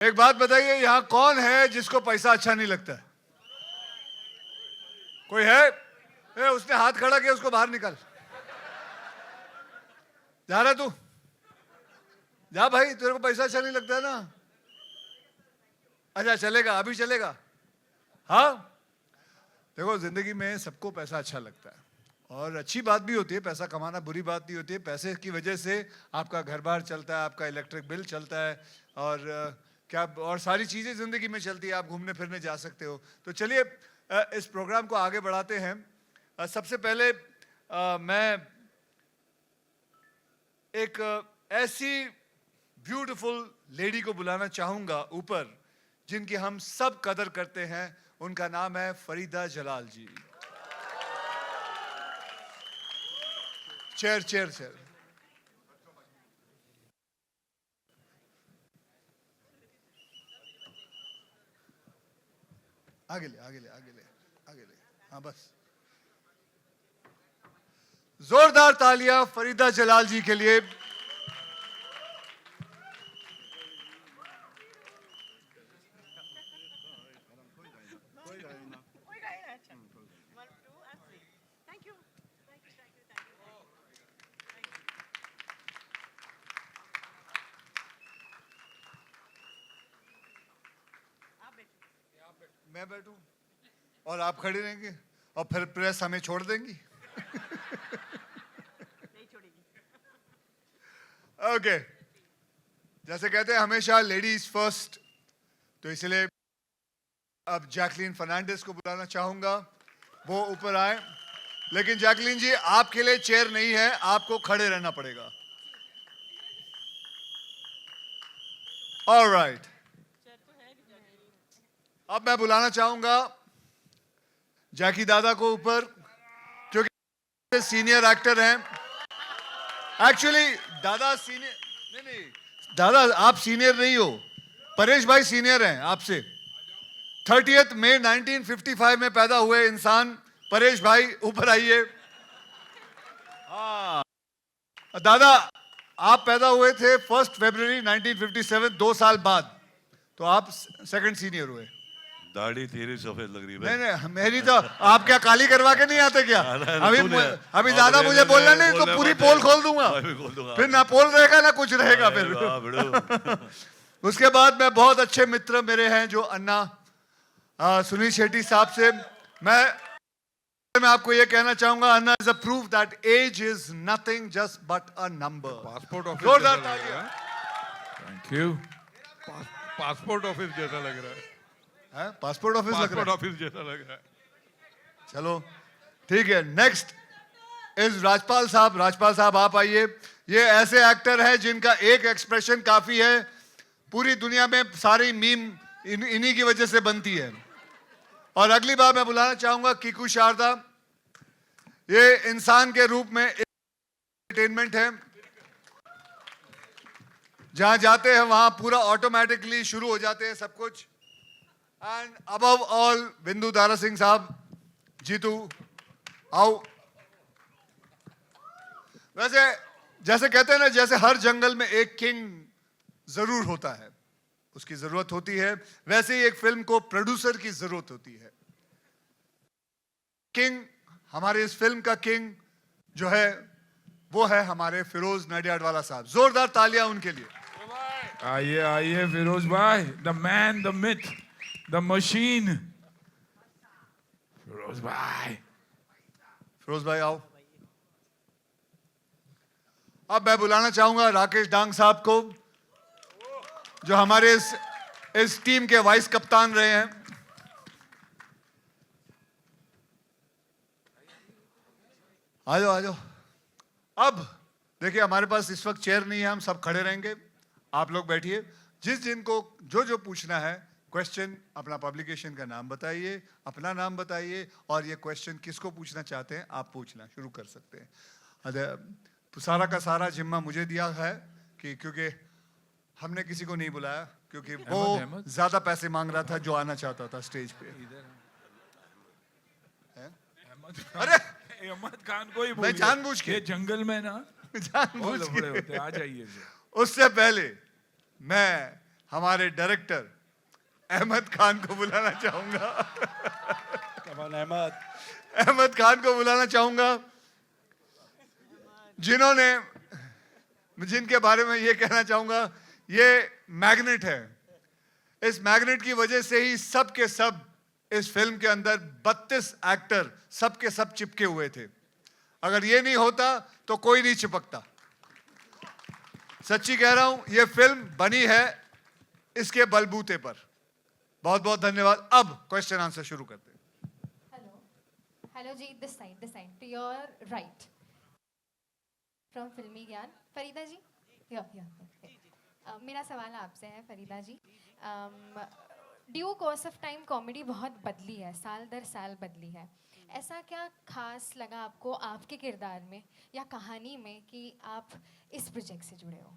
एक बात बताइए, यहां कौन है जिसको पैसा अच्छा नहीं लगता है? कोई है? उसने हाथ खड़ा किया, उसको बाहर निकाल। जा रहा तू? जा भाई, तेरे को पैसा अच्छा नहीं लगता है ना? अच्छा चलेगा, अभी चलेगा। हाँ, देखो जिंदगी में सबको पैसा अच्छा लगता है और अच्छी बात भी होती है, पैसा कमाना बुरी बात नहीं होती है। पैसे की वजह से आपका घर बार चलता है, आपका इलेक्ट्रिक बिल चलता है और क्या और सारी चीज़ें ज़िंदगी में चलती है। आप घूमने फिरने जा सकते हो। तो चलिए इस प्रोग्राम को आगे बढ़ाते हैं। सबसे पहले मैं एक ऐसी ब्यूटीफुल लेडी को बुलाना चाहूँगा ऊपर, जिनकी हम सब कदर करते हैं। उनका नाम है Farida Jalal ji. Chair chair chair. आगे ले आगे ले आगे ले आगे ले। हाँ बस, जोरदार तालियां फरीदा जलाल जी के लिए। मैं बैठूं और आप खड़े रहेंगे और फिर प्रेस हमें छोड़ देंगी? नहीं छोड़ेगी। ओके, जैसे कहते हैं हमेशा लेडीज फर्स्ट, तो इसलिए अब जैकलीन फर्नांडिस को बुलाना चाहूंगा, वो ऊपर आए। लेकिन जैकलीन जी, आपके लिए चेयर नहीं है, आपको खड़े रहना पड़ेगा। ऑलराइट, अब मैं बुलाना चाहूंगा जैकी दादा को ऊपर, क्योंकि सीनियर एक्टर हैं। एक्चुअली दादा सीनियर नहीं, दादा आप सीनियर नहीं हो, परेश भाई सीनियर हैं आपसे। 30 मई 1955 में पैदा हुए इंसान परेश भाई, ऊपर आइए। हाँ दादा, आप पैदा हुए थे 1 फरवरी 1957, 2 साल बाद, तो आप सेकंड सीनियर हुए। दाढ़ी तेरी सफेद लग रही है। नहीं नहीं, मेरी तो आप क्या काली करवा के नहीं आते क्या? अभी दादा मुझे बोलना नहीं तो पूरी पोल खोल दूंगा, फिर ना पोल रहेगा ना कुछ रहेगा फिर। उसके बाद मैं बहुत अच्छे मित्र मेरे हैं जो अन्ना सुनील शेट्टी साहब से, मैं आपको ये कहना चाहूंगा, Anna is a proof that age is nothing just but a number. Passport office जोरदार जैसा लग रहा है। Thank you. पासपोर्ट ऑफिस जैसा लग रहा है। पासपोर्ट ऑफिस लग रहा है? पासपोर्ट ऑफिस जैसा लग रहा है। चलो ठीक है। नेक्स्ट इज राजपाल साहब। राजपाल साहब आप आइए। ये ऐसे एक्टर हैं जिनका एक एक्सप्रेशन काफी है, पूरी दुनिया में सारी मीम इन्हीं की वजह से बनती है। और अगली बार मैं बुलाना चाहूंगा कीकू शारदा। ये इंसान के रूप में एंटरटेनमेंट है, जहां जाते हैं वहां पूरा ऑटोमेटिकली शुरू हो जाते हैं सब कुछ। एंड अबव ऑल बिंदु दारा सिंह साहब। जीतू आओ। वैसे जैसे कहते हैं ना, जैसे हर जंगल में एक किंग जरूर होता है, उसकी जरूरत होती है, वैसे ही एक फिल्म को प्रोड्यूसर की जरूरत होती है। किंग, हमारे इस फिल्म का किंग जो है वो है हमारे फिरोज नडियाडवाला साहब। जोरदार तालियां उनके लिए। आइए आइए फिरोज भाई, the man, the myth, the machine. Firoz भाई, फिरोज भाई आओ। अब मैं बुलाना चाहूंगा राकेश डांग साहब को, जो हमारे इस टीम के वाइस कप्तान रहे हैं। आ जाओ आ जाओ। अब देखिए, हमारे पास इस वक्त चेयर नहीं है, हम सब खड़े रहेंगे, आप लोग बैठिए। जिनको जो पूछना है क्वेश्चन, अपना पब्लिकेशन का नाम बताइए, अपना नाम बताइए, और ये क्वेश्चन किसको पूछना चाहते हैं आप पूछना शुरू कर सकते हैं। सारा का सारा जिम्मा मुझे दिया है कि क्योंकि हमने किसी को नहीं बुलाया, क्योंकि वो ज्यादा पैसे मांग रहा था जो आना चाहता था स्टेज पे। अरे अहमद खान को ही मैं जानबूझ के, जंगल में ना जानबूझ के। आ जाइए। उससे पहले मैं हमारे डायरेक्टर अहमद खान को बुलाना चाहूंगा। अहमद खान को बुलाना चाहूंगा, जिनके बारे में ये कहना चाहूंगा, ये मैग्नेट है। इस मैग्नेट की वजह से ही सब के सब इस फिल्म के अंदर 32 एक्टर सब के सब चिपके हुए थे। अगर ये नहीं होता तो कोई नहीं चिपकता। सच्ची कह रहा हूं, ये फिल्म बनी है इसके बलबूते पर। बहुत बहुत धन्यवाद। अब क्वेश्चन आंसर शुरू करते हैं। हेलो जी, this side to your right from फिल्मी ज्ञान। फरीदा जी, मेरा सवाल आपसे है Farida ji. Due course of time comedy बहुत बदली है, साल दर साल बदली है। ऐसा क्या खास लगा आपको आपके किरदार में या कहानी में कि आप इस प्रोजेक्ट से जुड़े हो?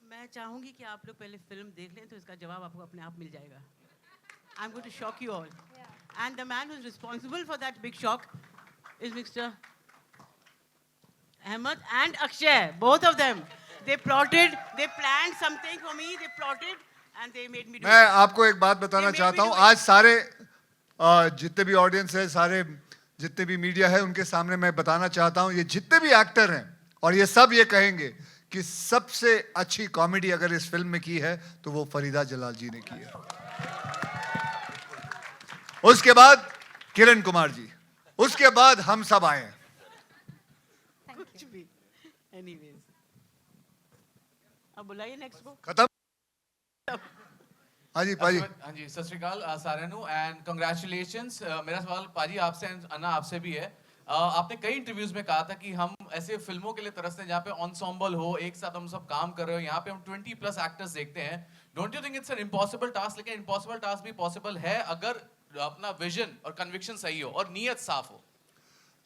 मैं चाहूंगी कि आप लोग पहले फिल्म देख लें तो इसका जवाब आपको अपने आप मिल जाएगा। I am going to shock you all and the man who is responsible for that big shock is mister Ahmed and Akshay, both of them. They planned something for me, they plotted and they made me do मैं it. आपको एक बात बताना चाहता हूं। आज सारे जितने भी ऑडियंस है, सारे जितने भी मीडिया है, उनके सामने मैं बताना चाहता हूं, ये जितने भी एक्टर हैं और ये सब ये कहेंगे कि सबसे अच्छी कॉमेडी अगर इस फिल्म में की है तो वो फरीदा जलाल जी ने की है। उसके बाद किरण कुमार जी, उसके बाद हम सब आए हैं। कुछ भी। Anyways. अब बुलाइए नेक्स्ट को। खत्म। हाँ जी पाजी। हाँ जी, सत श्री अकाल साਰਿਆਂ ਨੂੰ एंड कंग्रेचुलेशंस। मेरा सवाल पाजी आपसे अन्ना आपसे भी है। आपने कई इंटरव्यूज में कहा था कि हम ऐसे फिल्मों के लिए तरसते हैं जहाँ पे एंसेम्बल हो, एक साथ हम सब काम कर रहे हो। यहाँ पे हम 20+ एक्टर्स देखते हैं। Don't you think it's an impossible task? लेकिन इम्पॉसिबल टास्क भी पॉसिबल है अगर अपना विजन और कन्विक्शन सही हो और नीयत साफ हो।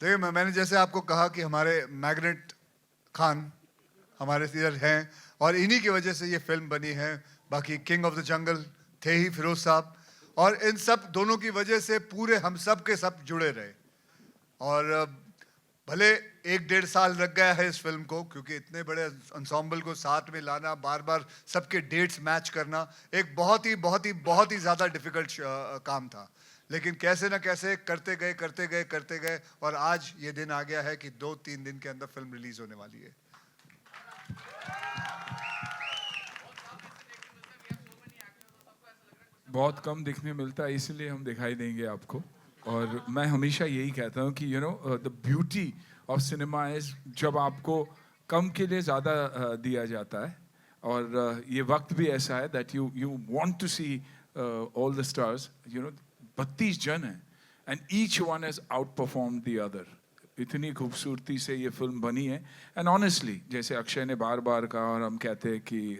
देखिए, मैंने जैसे आपको कहा कि हमारे मैग्नेट खान हमारे इधर हैं और इन्हीं की वजह से ये फिल्म बनी है। बाकी किंग ऑफ द जंगल थे ही फिरोज साहब, और इन सब दोनों की वजह से पूरे हम सब के सब जुड़े रहे। और भले 1-1.5 साल लग गया है इस फिल्म को, क्योंकि इतने बड़े एंसेम्बल को साथ में लाना, बार बार सबके डेट्स मैच करना एक बहुत ही ज़्यादा डिफिकल्ट काम था। लेकिन कैसे ना कैसे करते गए और आज ये दिन आ गया है कि 2-3 दिन के अंदर फिल्म रिलीज होने वाली है। बहुत कम दिखने मिलता है, इसलिए हम दिखाई देंगे आपको। और मैं हमेशा यही कहता हूँ कि the beauty of cinema is जब आपको कम के लिए ज़्यादा दिया जाता है। और ये वक्त भी ऐसा है that you want to see all the stars. 32 जन हैं and each one has outperform the other. इतनी खूबसूरती से ये फिल्म बनी है। एंड ऑनेस्टली, जैसे अक्षय ने बार बार कहा और हम कहते हैं कि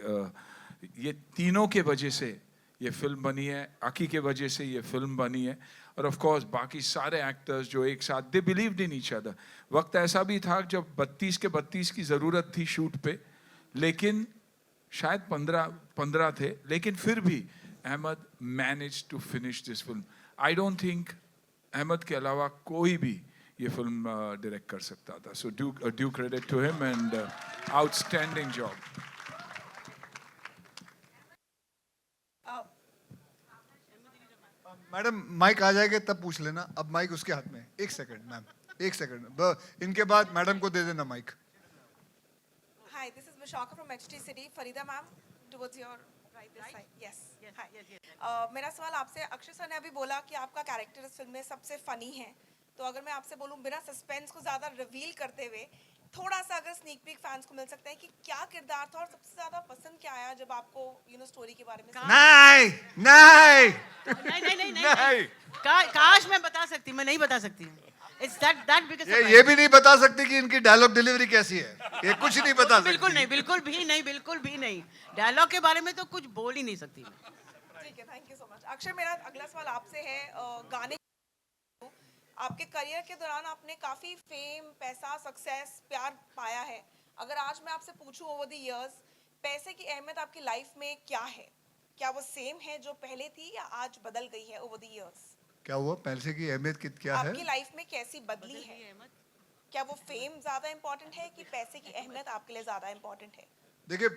ये तीनों के वजह से ये फिल्म बनी है, आकी के वजह से ये फिल्म बनी है, और ऑफ कोर्स बाकी सारे एक्टर्स जो एक साथ, they believed in each other. वक्त ऐसा भी था जब 32 के 32 की ज़रूरत थी शूट पे, लेकिन शायद 15 थे, लेकिन फिर भी Ahmed manage to finish this film. I don't think Ahmed के अलावा कोई भी ये फिल्म डायरेक्ट कर सकता था। So due credit to him and outstanding job. Madam mic आ जाएगा तब पूछ लेना, अब माइक उसके हाथ में है। 1 सेकंड मैम, 1 सेकंड, इनके बाद मैडम को दे देना mic. Hi, this is Vishaka from HT City. Farida ma'am, towards your right this side. Yes. Hi. मेरा सवाल आपसे, अक्षय सर ने अभी बोला कि आपका कैरेक्टर इस फिल्म में सबसे फनी है। तो अगर मैं आपसे बोलूं बिना सस्पेंस को ज़्यादा रिवील करते हुए, थोड़ा सा अगर स्नीक पीक फैंस को मिल सकता है कि क्या किरदार था और सबसे ज़्यादा पसंद क्या आया जब आपको स्टोरी के बारे में नहीं। काश मैं बता सकती, मैं नहीं बता सकती। It's that because ये भी नहीं बता सकती कि इनकी डायलॉग डिलीवरी कैसी है। ये कुछ नहीं बता सकती। बिल्कुल भी नहीं। डायलॉग के बारे में तो कुछ बोल ही नहीं सकती। ठीक है, thank you so much. Akshay, मेरा अगला सवाल आपसे है, गाने आपके करियर के दौरान आपने काफ़ी फेम, पैसा, सक्सेस, प्यार पाया है। अगर आज मैं आपसे पूछूं ओवर द इयर्स, पैसे की अहमियत आपकी लाइफ में क्या है? क्या वो सेम है जो पहले थी या आज बदल गई है ओवर द इयर्स? क्या हुआ? पैसे की अहमियत क्या है आपकी लाइफ में? कैसी बदली है? क्या वो फेम ज़्यादा इम्पोर्टेंट है कि पैसे की अहमियत आपके लिए ज़्यादा इम्पोर्टेंट है? देखिए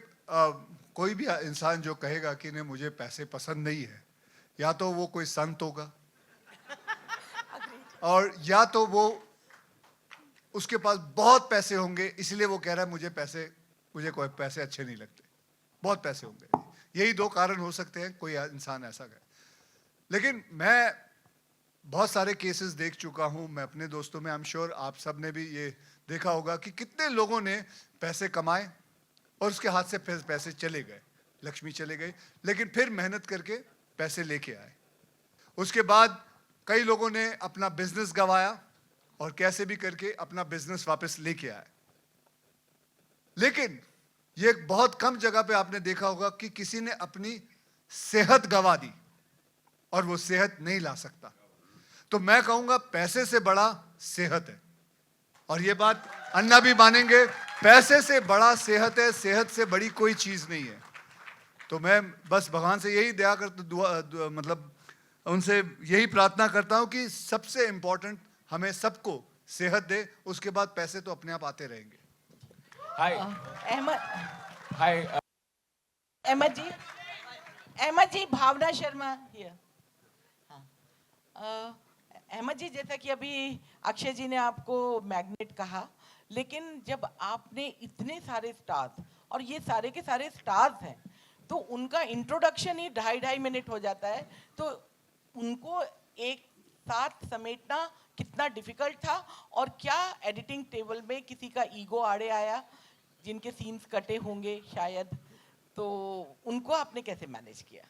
कोई भी इंसान जो कहेगा कि नहीं मुझे पैसे पसंद नहीं है, या तो वो कोई संत होगा और या तो वो उसके पास बहुत पैसे होंगे इसलिए वो कह रहा है मुझे कोई पैसे अच्छे नहीं लगते, बहुत पैसे होंगे। यही दो कारण हो सकते हैं, कोई इंसान ऐसा कहे। लेकिन मैं बहुत सारे केसेस देख चुका हूं, मैं अपने दोस्तों में, आई एम श्योर आप सब ने भी ये देखा होगा कि कितने लोगों ने पैसे कमाए और उसके हाथ से पैसे चले गए, लक्ष्मी चले गई, लेकिन फिर मेहनत करके पैसे लेके आए। उसके बाद कई लोगों ने अपना बिजनेस गंवाया और कैसे भी करके अपना बिजनेस वापस लेके आए। लेकिन ये बहुत कम जगह पे आपने देखा होगा कि किसी ने अपनी सेहत गंवा दी और वो सेहत नहीं ला सकता। तो मैं कहूंगा पैसे से बड़ा सेहत है, और ये बात अन्ना भी मानेंगे, पैसे से बड़ा सेहत है, सेहत से बड़ी कोई चीज नहीं है। तो मैं बस भगवान से यही दया करता मतलब उनसे यही प्रार्थना करता हूं कि सबसे इंपॉर्टेंट हमें सबको सेहत दे, उसके बाद पैसे तो अपने आप आते रहेंगे। हाय अहमद हाय अहमद जी भावना शर्मा हियर। अहमद जी, जैसा कि अभी अक्षय जी ने आपको मैग्नेट कहा, लेकिन जब आपने इतने सारे स्टार्स, और ये सारे के सारे स्टार्स हैं, तो उनका इंट्रोडक्शन ही 2.5 मिनट हो जाता है, तो उनको एक साथ समेटना कितना डिफिकल्ट था, और क्या एडिटिंग टेबल में किसी का ईगो आड़े आया, जिनके सीन्स कटे होंगे शायद, तो उनको आपने कैसे मैनेज किया?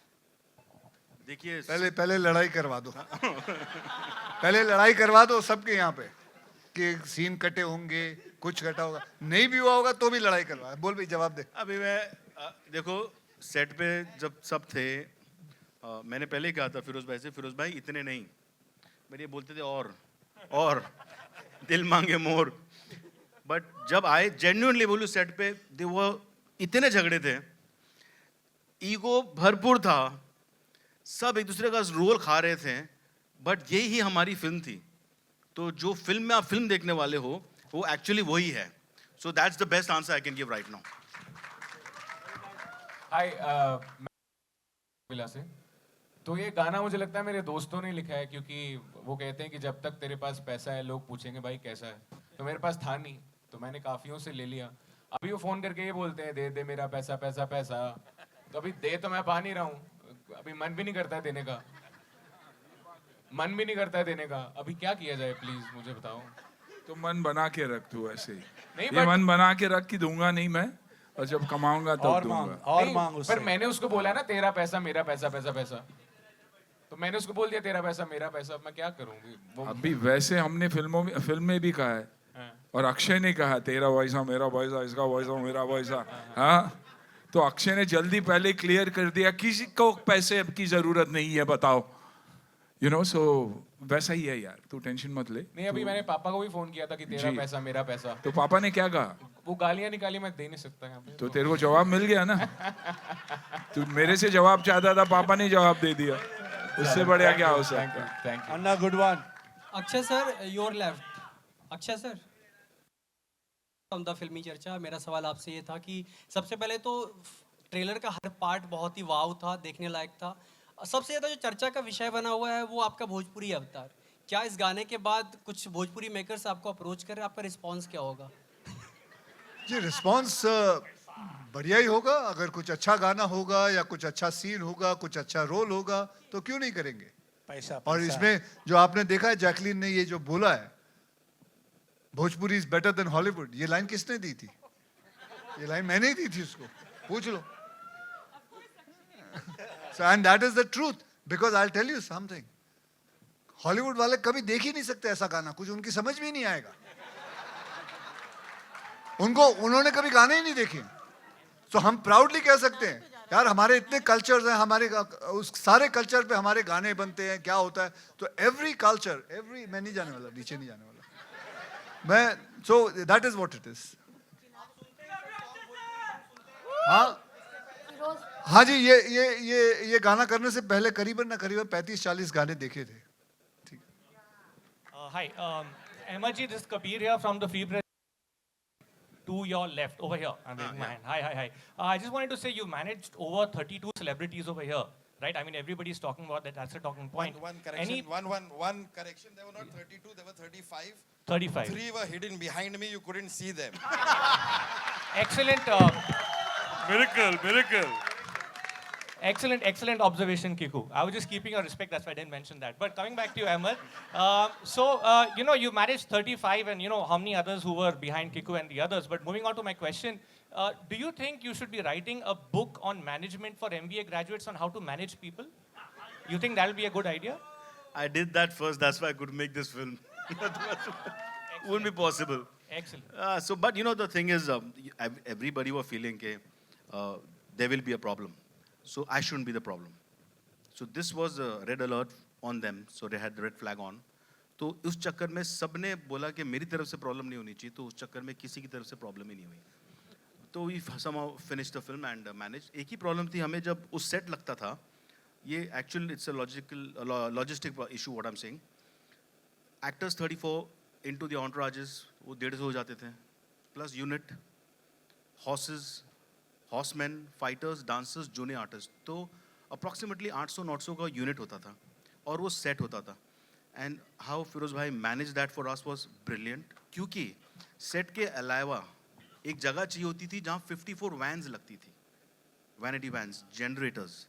देखिए पहले लड़ाई करवा दो पहले लड़ाई करवा दो सबके यहाँ पे कि सीन कटे होंगे, कुछ कटा होगा, नहीं भी हुआ होगा तो भी लड़ाई करवा। बोल भाई, जवाब दे। अभी मैं देखो सेट पे जब सब थे, मैंने पहले ही कहा था फिरोज भाई से, फिरोज भाई इतने नहीं, मेरे ये बोलते थे और दिल मांगे मोर, बट जब आए जेन्युइनली बोलूं सेट पे, वो इतने झगड़े थे, ईगो भरपूर था, सब एक दूसरे का रोल खा रहे थे, बट यही ही हमारी फिल्म थी। तो जो फिल्म में आप फिल्म देखने वाले हो वो एक्चुअली वही है। So that's the best answer I can give right now. हाय से तो ये गाना मुझे लगता है मेरे दोस्तों ने लिखा है, क्योंकि वो कहते हैं कि जब तक तेरे पास पैसा है लोग पूछेंगे भाई कैसा है। तो मेरे पास था नहीं, तो मैंने काफियों से ले लिया। अभी वो फोन करके ये बोलते हैं दे दे मेरा पैसा पैसा पैसा, तो अभी दे तो मैं पा नहीं रहा हूँ, अभी मन भी नहीं करता है देने का, मन भी नहीं करता है देने का। अभी क्या किया जाए प्लीज मुझे बताओ। तो मन बना के रख तू ऐसे ही, नहीं, ये मन बना के रख कि दूंगा नहीं मैं, और जब कमाऊंगा तब दूंगा। और मांग उससे। पर मैंने उसको बोला ना तेरा पैसा मेरा पैसा पैसा पैसा, तो मैंने उसको बोल दिया तेरा पैसा मेरा पैसा, मैं क्या करूँ। अभी वैसे हमने फिल्म में भी कहा है, और अक्षय ने कहा तेरा पैसा मेरा पैसा, इसका पैसा मेरा पैसा। हाँ, तो अक्षय ने जल्दी पहले क्लियर कर दिया किसी को पैसे की जरूरत नहीं है, बताओ। यू नो, सो वैसा ही है यार, तू टेंशन मत ले। नहीं, अभी मैंने पापा को भी फोन किया था कि तेरा पैसा मेरा पैसा, तो पापा ने क्या कहा? वो गालियां निकाली, मैं दे नहीं सकता यहाँ पे। तो तेरे को जवाब मिल गया ना, तू मेरे से जवाब चाहता था, पापा ने जवाब दे दिया, उससे बढ़िया क्या हो सकता है। Thank you Anna, good one. Akshay sir, your left. Akshay sir, on the फिल्मी चर्चा, मेरा सवाल आपसे ये था कि सबसे पहले तो ट्रेलर का हर पार्ट बहुत ही वाव था, देखने लायक था। सबसे ज़्यादा जो चर्चा का विषय बना हुआ है वो आपका भोजपुरी अवतार। क्या इस गाने के बाद कुछ भोजपुरी मेकर्स आपको अप्रोच कर रहे हैं, आपका रिस्पांस क्या होगा? जी, रिस्पांस बढ़िया ही होगा। अगर कुछ अच्छा गाना होगा या कुछ अच्छा सीन होगा, कुछ अच्छा रोल होगा, तो क्यों नहीं करेंगे। पैसा और इसमें जो आपने देखा है, जैकलीन ने ये जो बोला है, Bhojpuri is better than Hollywood, ये लाइन किसने दी थी? ये लाइन मैंने ही दी थी, उसको पूछ लो। And that is the truth, because I tell you something, Hollywood वाले कभी देख ही नहीं सकते ऐसा गाना, कुछ उनकी समझ में नहीं आएगा, उन्होंने कभी गाने ही नहीं देखे। तो हम प्राउडली कह सकते हैं यार, हमारे इतने कल्चर्स हैं, हमारे उस सारे कल्चर पे हमारे गाने बनते हैं, क्या होता है। तो एवरी कल्चर, मैं नहीं जाने वाला, नीचे नहीं जाने वाला मैं, so that is what it is. हाँ हाँ जी, ये गाना करने से पहले करीबन 35-40 गाने देखे थे। ठीक। Hi, Emma ji, this is Kabir here from the Free Press. to your left, over here. I'm raising my hand. Hi, hi, hi. I just wanted to say you managed over 32 celebrities over here, right? I mean, everybody's talking about that. That's a talking point. One correction. Any One correction. There were not 32. There were 35. 35. 3 were hidden behind me. You couldn't see them. Excellent. Miracle. Excellent observation, Kiku. I was just keeping your respect, that's why I didn't mention that. But coming back to you, Ahmed. You managed 35 and, how many others who were behind Kiku and the others. But moving on to my question, do you think you should be writing a book on management for MBA graduates on how to manage people? You think that'll be a good idea? I did that first. That's why I could make this film. Wouldn't be possible. Excellent. But the thing is, everybody were feeling there will be a problem. So I shouldn't be the problem. So this was a red alert on them. So they had the red flag on. तो उस चक्कर में सबने बोला कि मेरी तरफ से प्रॉब्लम नहीं होनी चाहिए, तो उस चक्कर में किसी की तरफ से प्रॉब्लम ही नहीं हुई. तो we somehow finished the film and managed. एक ही प्रॉब्लम थी हमें जब उस सेट लगता था. ये actually it's a logistic issue what I'm saying. Actors 34 into the entourages वो 150 हो जाते थे. Plus unit, horses, horsemen, fighters, dancers, junior artists. तो approximately 800-900 का unit होता था और वो set होता था. And how फिरोज भाई managed that for us was brilliant. क्योंकि set के अलावा एक जगह चाहिए होती थी जहाँ 54 vans लगती थी. Vanity vans, generators,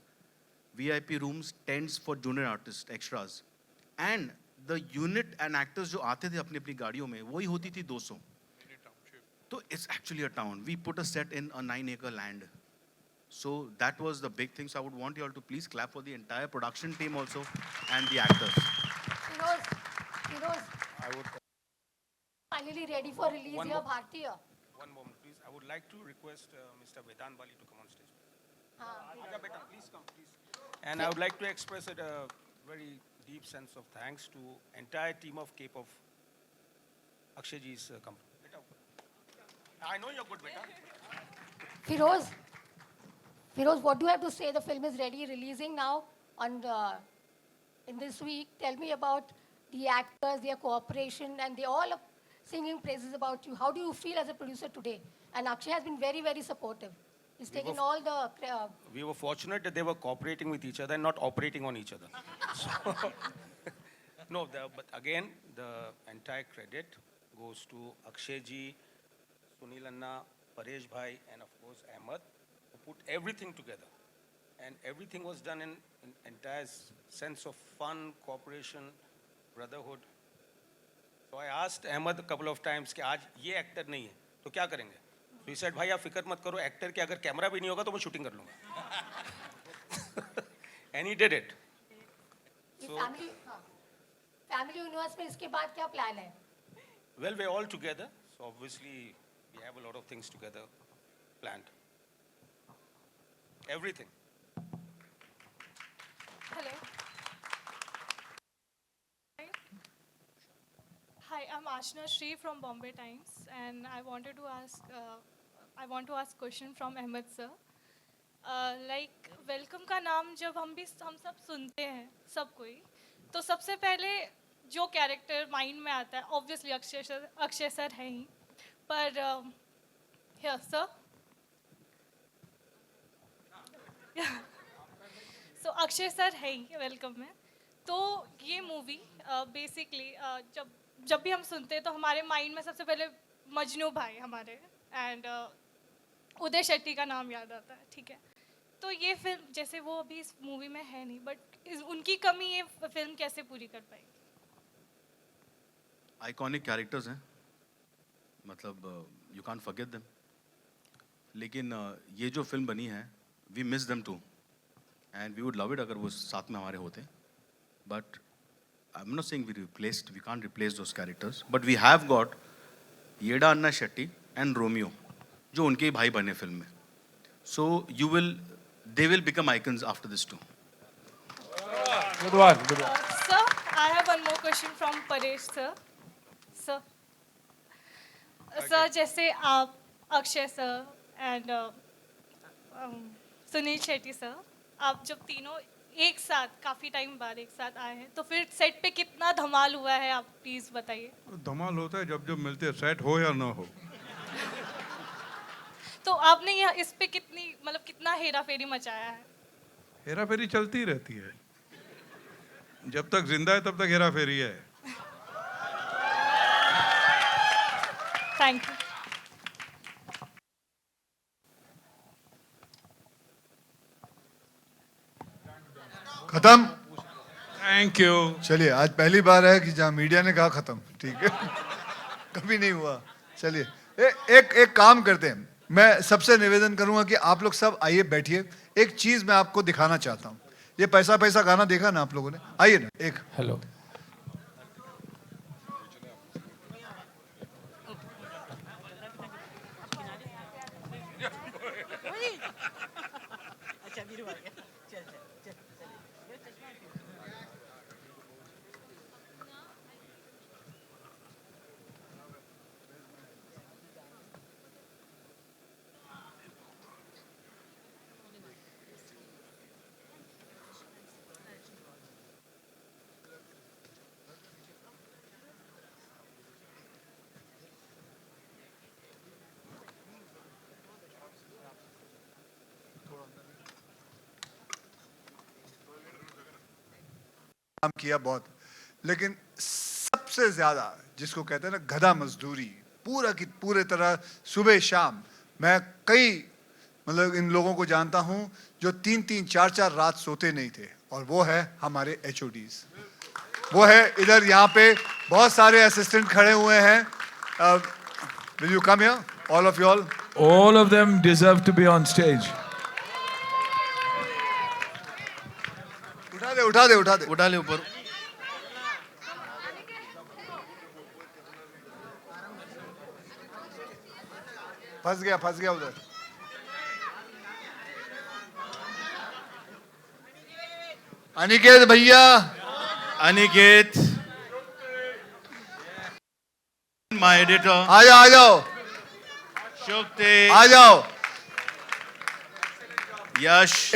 VIP rooms, tents for junior artists, extras. And the unit and actors जो आते थे अपनी अपनी गाड़ियों में वही होती थी 200. So it's actually a town. We put a set in a 9-acre land. So that was the big thing. So I would want you all to please clap for the entire production team also and the actors. Firoz, finally ready for release here, Bhartiya. One moment, please. I would like to request Mr. Vedant Bali to come on stage. Aja beta, please come, please. And I would like to express a very deep sense of thanks to entire team of Cape of Akshay ji's company. I know you're good, beta. Firoz, what do you have to say? The film is ready, releasing now in this week. Tell me about the actors, their cooperation, and they all are singing praises about you. How do you feel as a producer today? And Akshay has been very, very supportive. He's taken all the... We were fortunate that they were cooperating with each other and not operating on each other. But again, the entire credit goes to Akshay ji, Sunil Anna, Paresh Bhai, and of course Ahmed, who put everything together. And everything was done in entire sense of fun, cooperation, brotherhood. So I asked Ahmed a couple of times कि आज ये actor नहीं है तो क्या करेंगे? So he said भाई आप फिक्र मत करो, एक्टर के अगर कैमरा भी नहीं होगा तो मैं शूटिंग कर लूँगा. And he did it. So, family universe में इसके बाद क्या plan है? Well, we're all together, so obviously we have a lot of things together planned. Everything. Hello. Hi, I'm Ashna Shri from Bombay Times, and I want to ask question from Ahmed sir. Like welcome का नाम जब हम सब सुनते हैं सब कोई, तो सबसे पहले जो कैरेक्टर माइंड में आता है ऑब्वियसली अक्षय सर है ही, पर सर सो अक्षय सर है ही वेलकम में. तो ये मूवी बेसिकली जब भी हम सुनते हैं तो हमारे माइंड में सबसे पहले मजनू भाई हमारे एंड उदय शेट्टी का नाम याद आता है, ठीक है. तो ये फिल्म जैसे वो अभी इस मूवी में है नहीं, बट उनकी कमी ये फिल्म कैसे पूरी कर पाएगी? आइकॉनिक कैरेक्टर्स हैं, मतलब यू कांट फॉरगेट देम. लेकिन ये जो फिल्म बनी है we miss them too and we would love it अगर वो साथ में हमारे होते. But I am not saying we can't replace those characters, but we have got Yeda Anna Shetty and Romeo जो उनके ही भाई बने फिल्म में. सो they will become icons after this too. Good one. Sir, I have one more question from Paresh sir. Sir, जैसे आप Akshay sir and Sunil Shetty sir, आप जब तीनों एक साथ काफ़ी टाइम बाद एक साथ आए हैं, तो फिर सेट पे कितना धमाल हुआ है, आप प्लीज़ बताइए. धमाल होता है जब मिलते हैं, सेट हो या ना हो. तो आपने यह इस पे कितनी मतलब कितना हेरा फेरी मचाया है? हेरा फेरी चलती ही रहती है, जब तक जिंदा है तब तक हेरा फेरी है। Thank you. खत्म। Thank you. चलिए, आज पहली बार है कि जहाँ मीडिया ने कहा खत्म, ठीक है। कभी नहीं हुआ। चलिए, एक काम करते हैं, मैं सबसे निवेदन करूंगा कि आप लोग सब आइए, बैठिए। एक चीज मैं आपको दिखाना चाहता हूँ। ये पैसा पैसा गाना देखा ना आप लोगों ने? आइए ना एक। हेलो। काम किया बहुत, लेकिन सबसे ज्यादा जिसको कहते हैं ना गधा मजदूरी, पूरा की पूरे तरह सुबह शाम, मैं कई मतलब इन लोगों को जानता हूं जो 3-3, 4-4 रात सोते नहीं थे, और वो है हमारे HODs। वो है इधर, यहाँ पे बहुत सारे असिस्टेंट खड़े हुए हैं। Will you come here, all of you all? All of them deserve to be on stage. उठा दे उठा दे उठा दे उठा ले ऊपर। फंस गया उधर। अनिकेत भैया, अनिकेत, माय एडिटर, आ जाओ शुक्ते, आ जाओ। यश,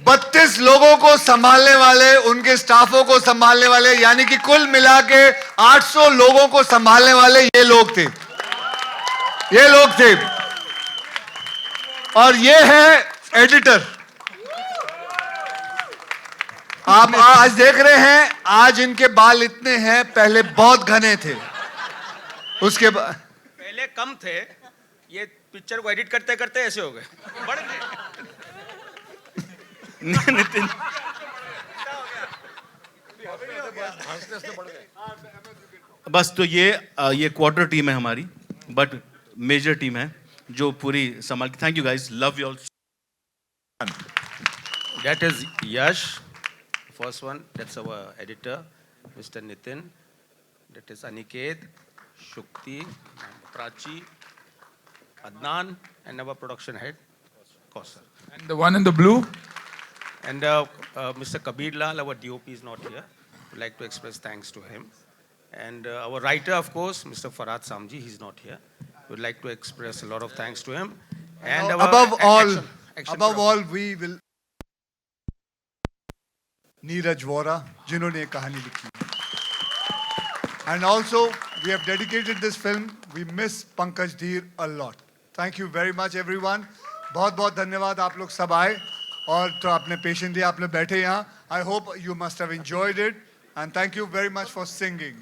32 लोगों को संभालने वाले, उनके स्टाफों को संभालने वाले, यानी कि कुल मिला के 800 लोगों को संभालने वाले ये लोग थे। और ये है एडिटर। आप आज देख रहे हैं, आज इनके बाल इतने हैं, पहले बहुत घने थे। उसके बाद पहले कम थे, ये पिक्चर को एडिट करते करते ऐसे हो गए, बढ़ गए। नितिन, बस तो ये क्वार्टर टीम है हमारी, बट मेजर टीम है जो पूरी संभाल। Thank you guys, love you all. That is Yash, first one. That's our editor, Mr. Nitin. That is Aniket, Shukti, Prachi, Adnan, and our production head, Kausar. And the one in the blue? And Mr. Kabir Lal, our DOP, is not here. We'd like to express thanks to him. And our writer, of course, Mr. Farhad Samji, he's not here. We'd like to express a lot of thanks to him. And our above action all, we will Neeraj Vora, जिन्होंने ये कहानी लिखी। And also, we have dedicated this film. We miss Pankaj Dheer a lot. Thank you very much, everyone. बहुत धन्यवाद, आप लोग सब आए और तो आपने पेशेंस दिया, आपने बैठे यहाँ। I hope you must have enjoyed it, and thank you very much for singing.